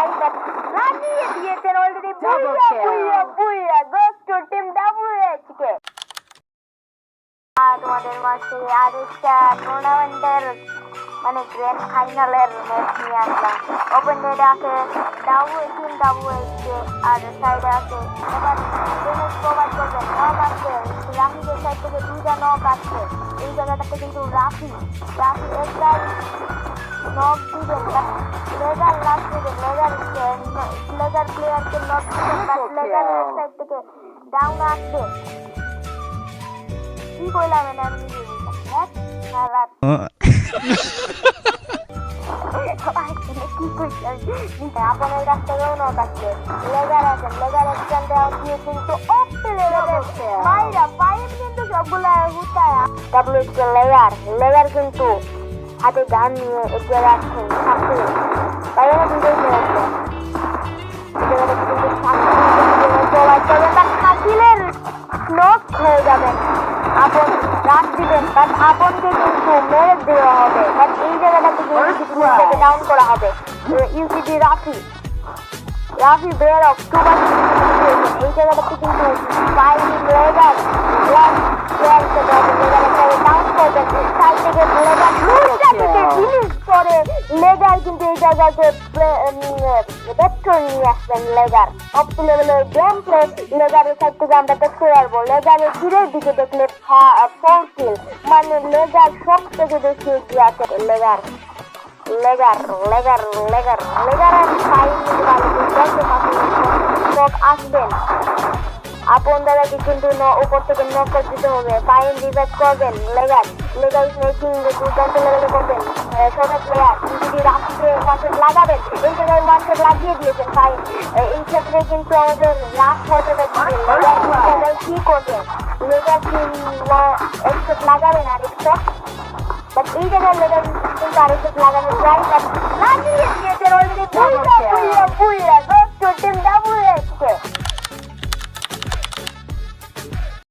ভাই বাট লাগিয়ে দিয়েছেন already. Booyah goes to team WHK। তোমাদের মাঝে আরেকটা টুর্নামেন্টের মানে গ্র্যান্ড ফাইনালের ম্যাচ নিয়ে আসলাম। ওপেন ডেটে আছে টিম WHK আর সাইডে আছে এবার ড্যামেজ প্রোভাইড করবে নক আসছে রাফিদের সাইড থেকে দুইটা নক আসছে। এই জায়গাটাতে কিন্তু রাফি একবার নক দিবেন বাট লেজার লাস্ট দিবেন লেজার প্লেয়ারকে নক দিবেন বাট লেজার সাইড থেকে ডাউন আসবে। কি কইলাম এটা আমি নিজে বুঝলাম। হ্যাঁ আপনার কাছ থেকেও নক আসছে লেজার আছেন লেজার এক্সটেন্ড দেওয়া দিয়ে কিন্তু মাইরা পাইপ কিন্তু সবগুলো হুতায় WHK লেজার কিন্তু হাতে গান নিয়ে এগিয়ে যাচ্ছেন সাথে বাইরে দুটোই নিয়ে আসছেন কিন্তু খাতিলের নক হয়ে যাবেন আপন রাত দিবেন বাট আপনকে কিন্তু মেরে দেওয়া হবে বাট এই জায়গাটাতে থেকে ডাউন করা হবে। ইউসিডি রাফি বের অফ এই জায়গাটাতে কিন্তু লেজার ডাউন করবেন সাইড থেকে করে লেজার কিন্তু এই জায়গাতে ভেক্টর নিয়ে আসবেন। লেজার অপ টু লেভেলের গেম প্লে লেজারের সাইড থেকে আমরা দেখতে পারবো লেজারের ধীরের দিকে দেখলে 4 কিল মানে লেজার সব থেকে বেশি এগিয়ে আছে। লেজার আসবেন আপন দাদাকে কিন্তু উপর থেকে নক করে দিতে হবে। ফাইন রিভাইভ করবেন লেজার মেকিং দুর্দান্ত লেভেলে করবেন সবাই প্লেয়ার যদি রাফিকে ওয়ানশট লাগাবেন এই জায়গায় ওয়ানশট লাগিয়ে দিয়েছেন ফাইন। এই ক্ষেত্রে কিন্তু আমাদের লাস্ট হয়তোটা লেজার কি করবেন লেজার কি একশট লাগাবেন আরেকশট বাট এই জায়গায় লেজার কিন্তু আরেকশট লাগানো যায় বাট লাগিয়ে দিয়েছেন অলরেডি